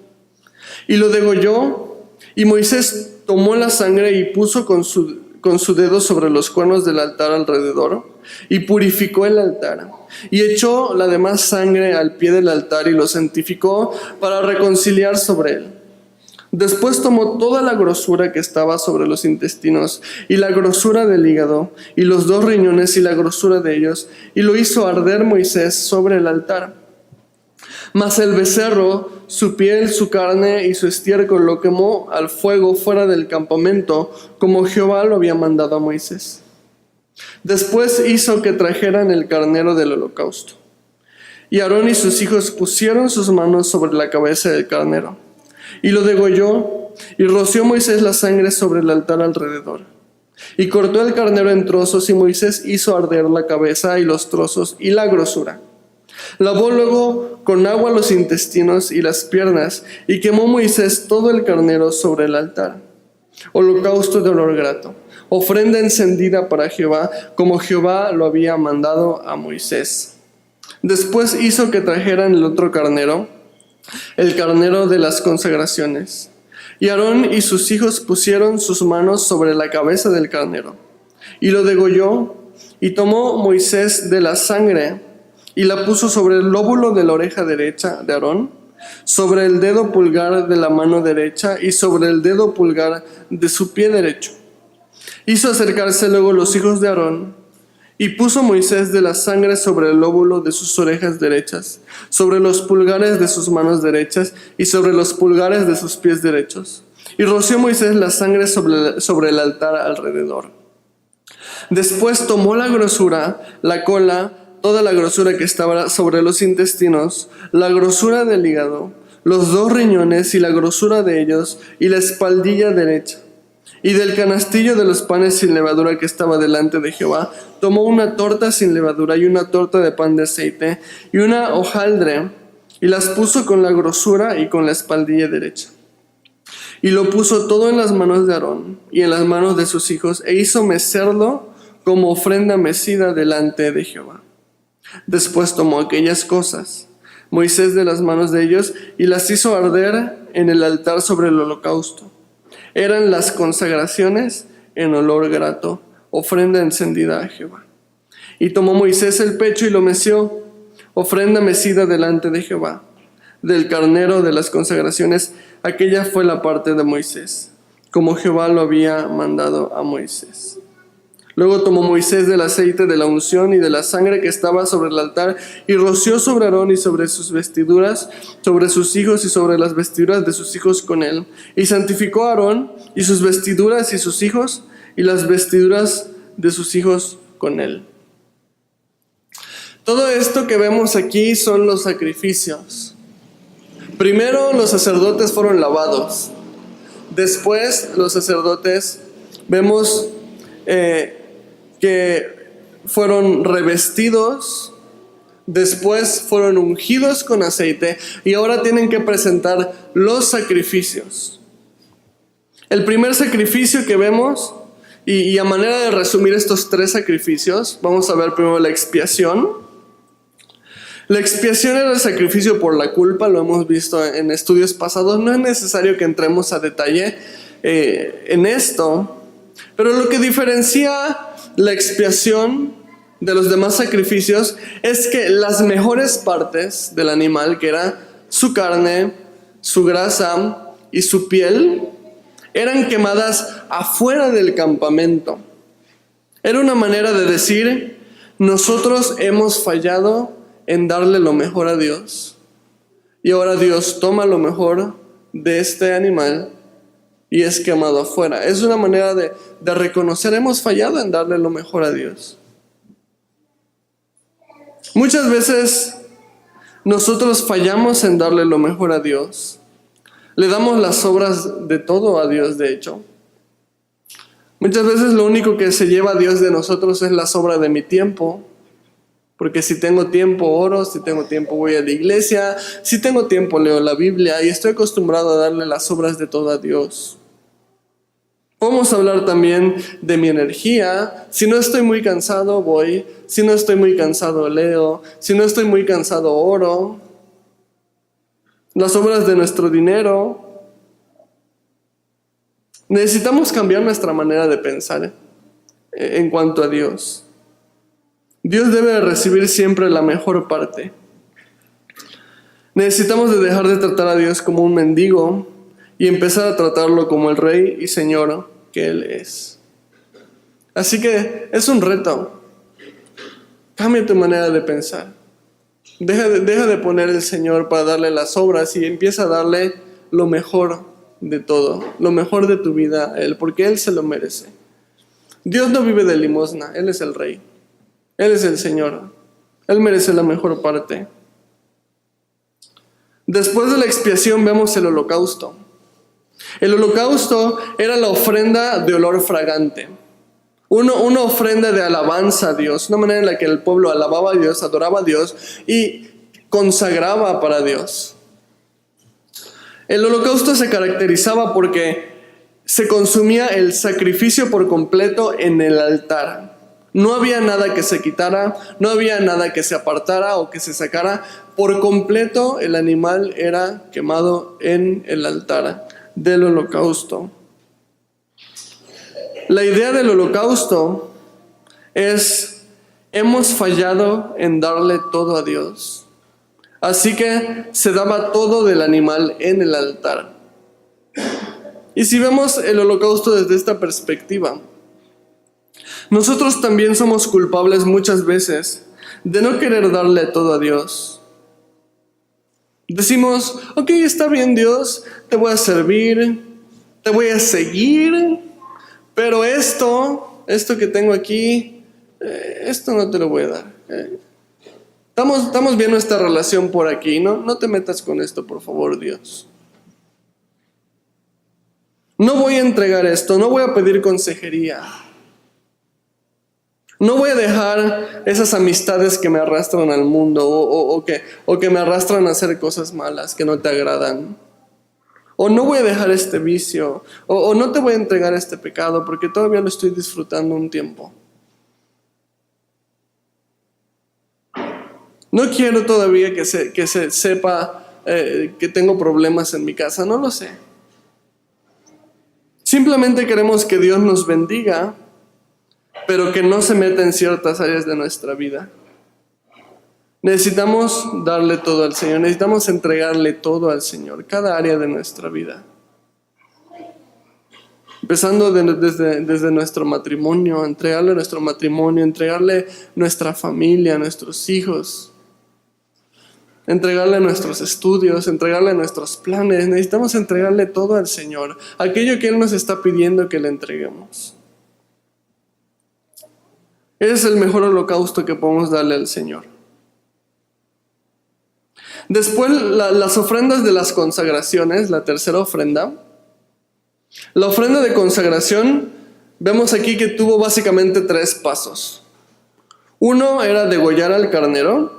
y lo degolló. Y Moisés tomó la sangre y puso con su dedo sobre los cuernos del altar alrededor, y purificó el altar, y echó la demás sangre al pie del altar y lo santificó para reconciliar sobre él. Después tomó toda la grosura que estaba sobre los intestinos y la grosura del hígado y los 2 riñones y la grosura de ellos, y lo hizo arder Moisés sobre el altar. Mas el becerro, su piel, su carne y su estiércol lo quemó al fuego fuera del campamento, como Jehová lo había mandado a Moisés. Después hizo que trajeran el carnero del holocausto. Y Aarón y sus hijos pusieron sus manos sobre la cabeza del carnero, y lo degolló, y roció Moisés la sangre sobre el altar alrededor. Y cortó el carnero en trozos, y Moisés hizo arder la cabeza y los trozos y la grosura. Lavó luego con agua los intestinos y las piernas, y quemó Moisés todo el carnero sobre el altar. Holocausto de olor grato, ofrenda encendida para Jehová, como Jehová lo había mandado a Moisés. Después hizo que trajeran el otro carnero, el carnero de las consagraciones. Y Aarón y sus hijos pusieron sus manos sobre la cabeza del carnero, y lo degolló, y tomó Moisés de la sangre, y la puso sobre el lóbulo de la oreja derecha de Aarón, sobre el dedo pulgar de la mano derecha y sobre el dedo pulgar de su pie derecho. Hizo acercarse luego los hijos de Aarón, y puso Moisés de la sangre sobre el lóbulo de sus orejas derechas, sobre los pulgares de sus manos derechas y sobre los pulgares de sus pies derechos. Y roció Moisés la sangre sobre el altar alrededor. Después tomó la grosura, la cola, toda la grosura que estaba sobre los intestinos, la grosura del hígado, los 2 riñones y la grosura de ellos, y la espaldilla derecha. Y del canastillo de los panes sin levadura que estaba delante de Jehová, tomó una torta sin levadura y una torta de pan de aceite y una hojaldre, y las puso con la grosura y con la espaldilla derecha. Y lo puso todo en las manos de Aarón y en las manos de sus hijos, e hizo mecerlo como ofrenda mecida delante de Jehová. Después tomó aquellas cosas, Moisés, de las manos de ellos, y las hizo arder en el altar sobre el holocausto. Eran las consagraciones en olor grato, ofrenda encendida a Jehová. Y tomó Moisés el pecho y lo meció, ofrenda mecida delante de Jehová. Del carnero de las consagraciones, aquella fue la parte de Moisés, como Jehová lo había mandado a Moisés. Luego tomó Moisés del aceite de la unción y de la sangre que estaba sobre el altar, y roció sobre Aarón y sobre sus vestiduras, sobre sus hijos y sobre las vestiduras de sus hijos con él. Y santificó a Aarón y sus vestiduras y sus hijos, y las vestiduras de sus hijos con él. Todo esto que vemos aquí son los sacrificios. Primero los sacerdotes fueron lavados. Después los sacerdotes vemos que fueron revestidos, después fueron ungidos con aceite, y ahora tienen que presentar los sacrificios. El primer sacrificio que vemos, y a manera de resumir estos 3 sacrificios, vamos a ver primero la expiación. La expiación era el sacrificio por la culpa, lo hemos visto en estudios pasados, no es necesario que entremos a detalle en esto, pero lo que diferencia la expiación de los demás sacrificios es que las mejores partes del animal, que era su carne, su grasa y su piel, eran quemadas afuera del campamento. Era una manera de decir: nosotros hemos fallado en darle lo mejor a Dios, y ahora Dios toma lo mejor de este animal y es quemado afuera. Es una manera de reconocer: hemos fallado en darle lo mejor a Dios. Muchas veces nosotros fallamos en darle lo mejor a Dios. Le damos las obras de todo a Dios, de hecho. Muchas veces lo único que se lleva a Dios de nosotros es la sobra de mi tiempo, Porque si tengo tiempo oro, si tengo tiempo voy a la iglesia, si tengo tiempo leo la Biblia y estoy acostumbrado a darle las obras de todo a Dios. Podemos hablar también de mi energía. Si no estoy muy cansado, voy. Si no estoy muy cansado, leo. Si no estoy muy cansado, oro. Las obras de nuestro dinero. Necesitamos cambiar nuestra manera de pensar en cuanto a Dios. Dios debe recibir siempre la mejor parte. Necesitamos de dejar de tratar a Dios como un mendigo y empezar a tratarlo como el Rey y Señor que Él es. Así que es un reto. Cambia tu manera de pensar. Deja de poner el Señor para darle las obras y empieza a darle lo mejor de todo, lo mejor de tu vida a Él, porque Él se lo merece. Dios no vive de limosna, Él es el Rey. Él es el Señor. Él merece la mejor parte. Después de la expiación vemos el holocausto. El holocausto era la ofrenda de olor fragante. Una ofrenda de alabanza a Dios. Una manera en la que el pueblo alababa a Dios, adoraba a Dios y consagraba para Dios. El holocausto se caracterizaba porque se consumía el sacrificio por completo en el altar. No había nada que se quitara, no había nada que se apartara o que se sacara. Por completo el animal era quemado en el altar del holocausto. La idea del holocausto es: hemos fallado en darle todo a Dios. Así que se daba todo del animal en el altar. Y si vemos el holocausto desde esta perspectiva, nosotros también somos culpables muchas veces de no querer darle todo a Dios. Decimos: ok, está bien Dios, te voy a servir, te voy a seguir, pero esto que tengo aquí, esto no te lo voy a dar. Estamos viendo esta relación por aquí, no te metas con esto, por favor, Dios. No voy a entregar esto, no voy a pedir consejería. No voy a dejar esas amistades que me arrastran al mundo o que me arrastran a hacer cosas malas que no te agradan. O no voy a dejar este vicio, o no te voy a entregar este pecado porque todavía lo estoy disfrutando un tiempo. No quiero todavía que se sepa que tengo problemas en mi casa, no lo sé. Simplemente queremos que Dios nos bendiga, pero que no se meta en ciertas áreas de nuestra vida. Necesitamos darle todo al Señor, necesitamos entregarle todo al Señor, cada área de nuestra vida. Empezando desde nuestro matrimonio, entregarle nuestro matrimonio, entregarle nuestra familia, nuestros hijos, entregarle nuestros estudios, entregarle nuestros planes. Necesitamos entregarle todo al Señor, aquello que Él nos está pidiendo que le entreguemos. Ese es el mejor holocausto que podemos darle al Señor. Después, las ofrendas de las consagraciones, la tercera ofrenda. La ofrenda de consagración, vemos aquí que tuvo básicamente 3 pasos. Uno era degollar al carnero.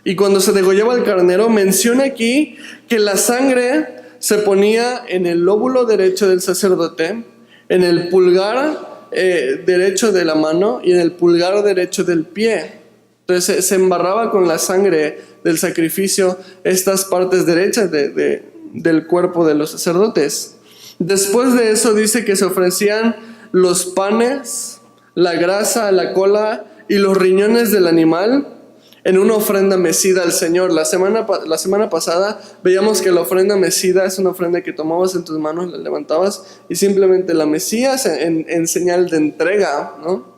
Y cuando se degollaba el carnero, menciona aquí que la sangre se ponía en el lóbulo derecho del sacerdote, en el pulgar derecho de la mano y en el pulgar derecho del pie. Entonces se embarraba con la sangre del sacrificio estas partes derechas del cuerpo de los sacerdotes. Después de eso dice que se ofrecían los panes, la grasa, la cola y los riñones del animal en una ofrenda mecida al Señor. La semana pasada veíamos que la ofrenda mecida es una ofrenda que tomabas en tus manos, la levantabas y simplemente la mecías en señal de entrega, ¿no?,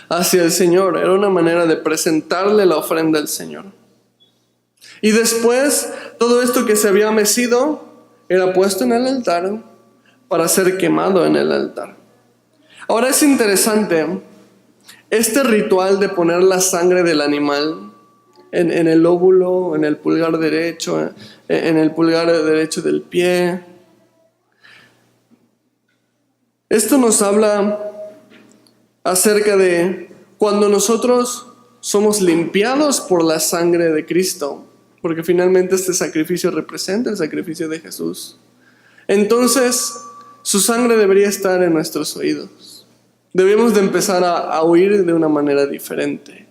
hacia el Señor. Era una manera de presentarle la ofrenda al Señor. Y después, todo esto que se había mecido era puesto en el altar para ser quemado en el altar. Ahora es interesante este ritual de poner la sangre del animal en el lóbulo, en el pulgar derecho, en el pulgar derecho del pie. Esto nos habla acerca de cuando nosotros somos limpiados por la sangre de Cristo, porque finalmente este sacrificio representa el sacrificio de Jesús, entonces su sangre debería estar en nuestros oídos. Debemos de empezar a oír de una manera diferente.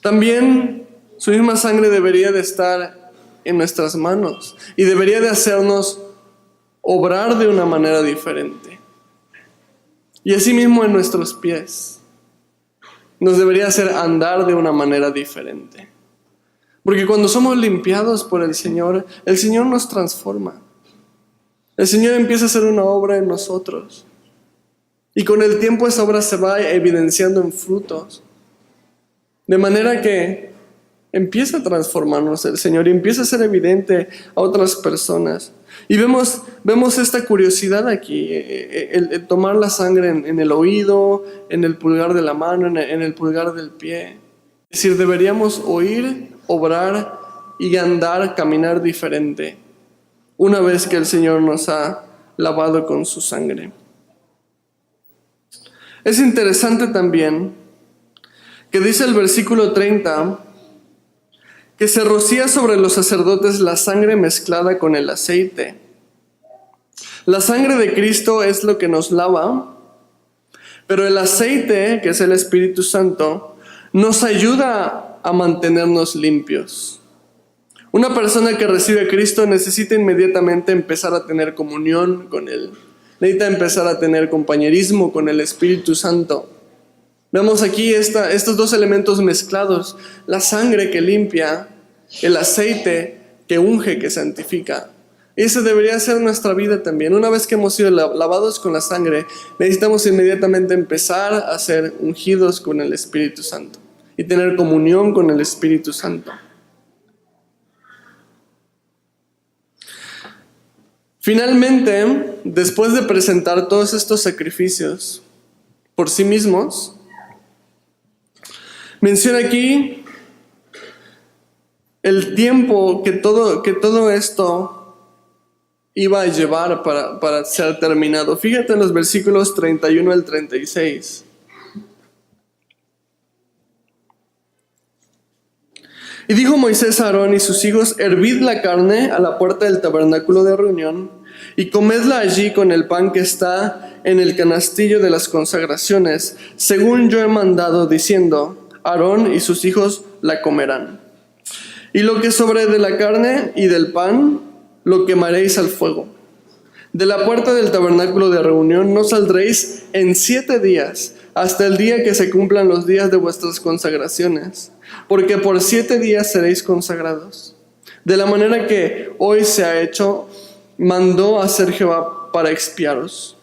También su misma sangre debería de estar en nuestras manos y debería de hacernos obrar de una manera diferente. Y asimismo en nuestros pies. Nos debería hacer andar de una manera diferente. Porque cuando somos limpiados por el Señor nos transforma. El Señor empieza a hacer una obra en nosotros. Y con el tiempo esa obra se va evidenciando en frutos. De manera que empieza a transformarnos el Señor y empieza a ser evidente a otras personas. Y vemos esta curiosidad aquí, el tomar la sangre en el oído, en el pulgar de la mano, en el pulgar del pie. Es decir, deberíamos oír, obrar y andar, caminar diferente, una vez que el Señor nos ha lavado con su sangre. Es interesante también que dice el versículo 30, que se rocía sobre los sacerdotes la sangre mezclada con el aceite. La sangre de Cristo es lo que nos lava, pero el aceite, que es el Espíritu Santo, nos ayuda a mantenernos limpios. Una persona que recibe a Cristo necesita inmediatamente empezar a tener comunión con Él. Necesita empezar a tener compañerismo con el Espíritu Santo. Vemos aquí estos dos elementos mezclados, la sangre que limpia, el aceite que unge, que santifica. Esa debería ser nuestra vida también. Una vez que hemos sido lavados con la sangre, necesitamos inmediatamente empezar a ser ungidos con el Espíritu Santo y tener comunión con el Espíritu Santo. Finalmente, después de presentar todos estos sacrificios por sí mismos, menciona aquí el tiempo que todo esto iba a llevar para ser terminado. Fíjate en los versículos 31 al 36. Y dijo Moisés a Aarón y sus hijos: hervid la carne a la puerta del tabernáculo de reunión y comedla allí con el pan que está en el canastillo de las consagraciones, según yo he mandado, diciendo: Aarón y sus hijos la comerán. Y lo que sobre de la carne y del pan, lo quemaréis al fuego. De la puerta del tabernáculo de reunión no saldréis en 7 días, hasta el día que se cumplan los días de vuestras consagraciones, porque por 7 días seréis consagrados. De la manera que hoy se ha hecho, mandó hacer Jehová para expiaros.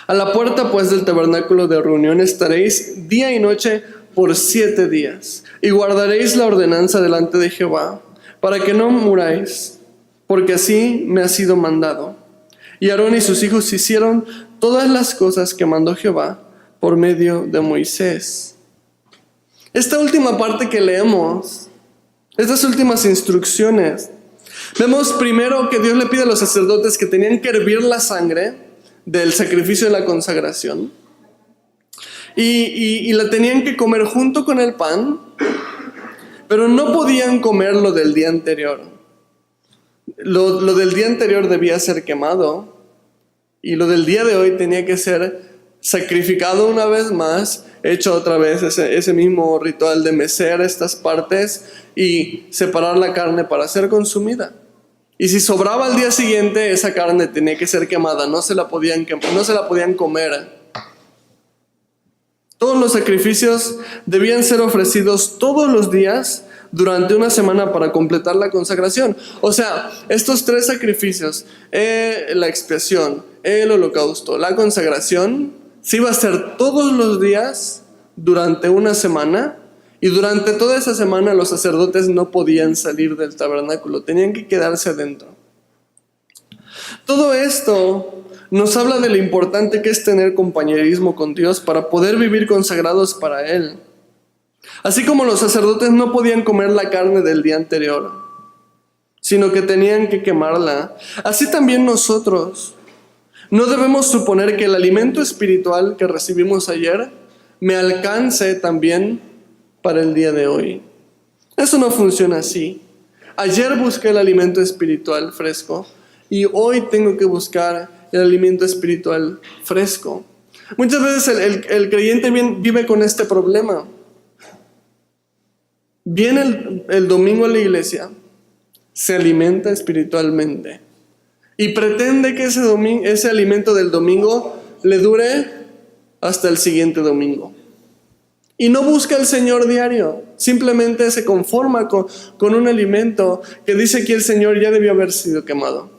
A la puerta pues del tabernáculo de reunión estaréis día y noche por 7 días, y guardaréis la ordenanza delante de Jehová, para que no muráis, porque así me ha sido mandado. Y Aarón y sus hijos hicieron todas las cosas que mandó Jehová por medio de Moisés. Esta última parte que leemos, estas últimas instrucciones, vemos primero que Dios le pide a los sacerdotes que tenían que hervir la sangre del sacrificio de la consagración. Y la tenían que comer junto con el pan, pero no podían comer lo del día anterior. Lo del día anterior debía ser quemado, y lo del día de hoy tenía que ser sacrificado una vez más, hecho otra vez ese mismo ritual de mecer estas partes y separar la carne para ser consumida. Y si sobraba al día siguiente, esa carne tenía que ser quemada, no se la podían comer. Todos los sacrificios debían ser ofrecidos todos los días durante una semana para completar la consagración. O sea, estos 3 sacrificios, la expiación, el holocausto, la consagración, se iba a hacer todos los días durante una semana, y durante toda esa semana los sacerdotes no podían salir del tabernáculo, tenían que quedarse adentro. Todo esto nos habla de lo importante que es tener compañerismo con Dios para poder vivir consagrados para Él. Así como los sacerdotes no podían comer la carne del día anterior, sino que tenían que quemarla, así también nosotros no debemos suponer que el alimento espiritual que recibimos ayer me alcance también para el día de hoy. Eso no funciona así. Ayer busqué el alimento espiritual fresco y hoy tengo que buscar el alimento espiritual fresco. Muchas veces el creyente vive con este problema. Viene el domingo a la iglesia, se alimenta espiritualmente y pretende que ese alimento del domingo le dure hasta el siguiente domingo. Y no busca al Señor diario, simplemente se conforma con un alimento que dice aquí el Señor ya debió haber sido quemado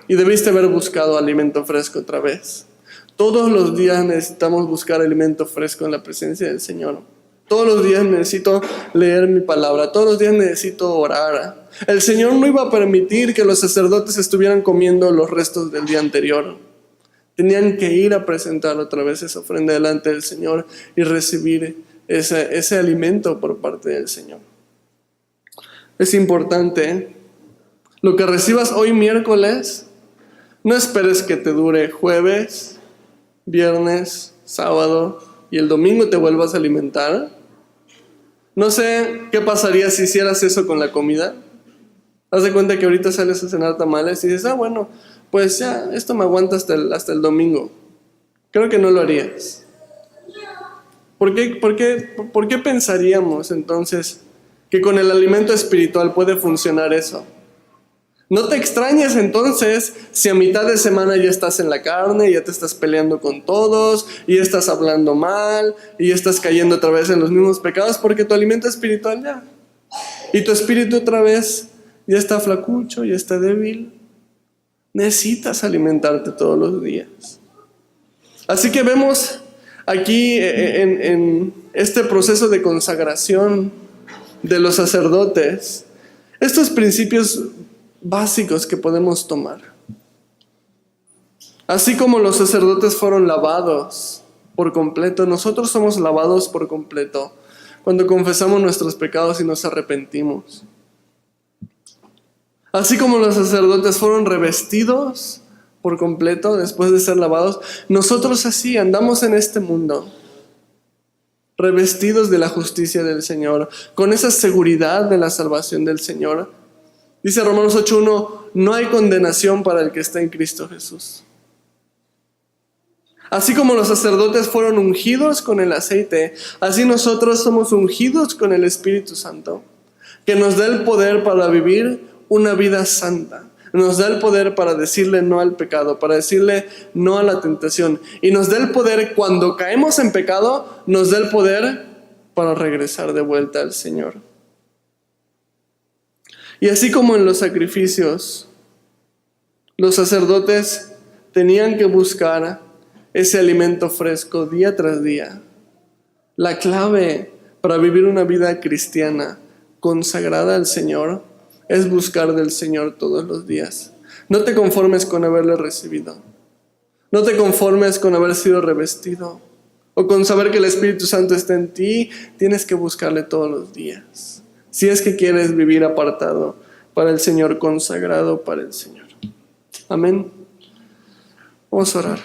y debiste haber buscado alimento fresco otra vez. Todos los días necesitamos buscar alimento fresco en la presencia del Señor. Todos los días necesito leer mi palabra, todos los días necesito orar. El Señor no iba a permitir que los sacerdotes estuvieran comiendo los restos del día anterior. Tenían que ir a presentar otra vez esa ofrenda delante del Señor y recibir ese alimento por parte del Señor. Es importante, lo que recibas hoy miércoles, no esperes que te dure jueves, viernes, sábado y el domingo te vuelvas a alimentar. No sé qué pasaría si hicieras eso con la comida. Haz de cuenta que ahorita sales a cenar tamales y dices, bueno, pues ya, esto me aguanta hasta el domingo. Creo que no lo harías. ¿Por qué pensaríamos entonces que con el alimento espiritual puede funcionar eso? No te extrañes entonces si a mitad de semana ya estás en la carne, ya te estás peleando con todos, y estás hablando mal, y estás cayendo otra vez en los mismos pecados, porque tu alimento espiritual ya. Y tu espíritu otra vez ya está flacucho, ya está débil. Necesitas alimentarte todos los días. Así que vemos aquí en este proceso de consagración de los sacerdotes, estos principios básicos que podemos tomar. Así como los sacerdotes fueron lavados por completo, nosotros somos lavados por completo cuando confesamos nuestros pecados y nos arrepentimos. Así como los sacerdotes fueron revestidos por completo después de ser lavados, nosotros así andamos en este mundo, revestidos de la justicia del Señor, con esa seguridad de la salvación del Señor. Dice Romanos 8:1, no hay condenación para el que está en Cristo Jesús. Así como los sacerdotes fueron ungidos con el aceite, así nosotros somos ungidos con el Espíritu Santo, que nos da el poder para vivir una vida santa. Nos da el poder para decirle no al pecado, para decirle no a la tentación. Y nos da el poder cuando caemos en pecado, nos da el poder para regresar de vuelta al Señor. Y así como en los sacrificios, los sacerdotes tenían que buscar ese alimento fresco día tras día. La clave para vivir una vida cristiana consagrada al Señor es buscar del Señor todos los días. No te conformes con haberle recibido. No te conformes con haber sido revestido o con saber que el Espíritu Santo está en ti. Tienes que buscarle todos los días. Si es que quieres vivir apartado para el Señor, consagrado para el Señor. Amén. Vamos a orar.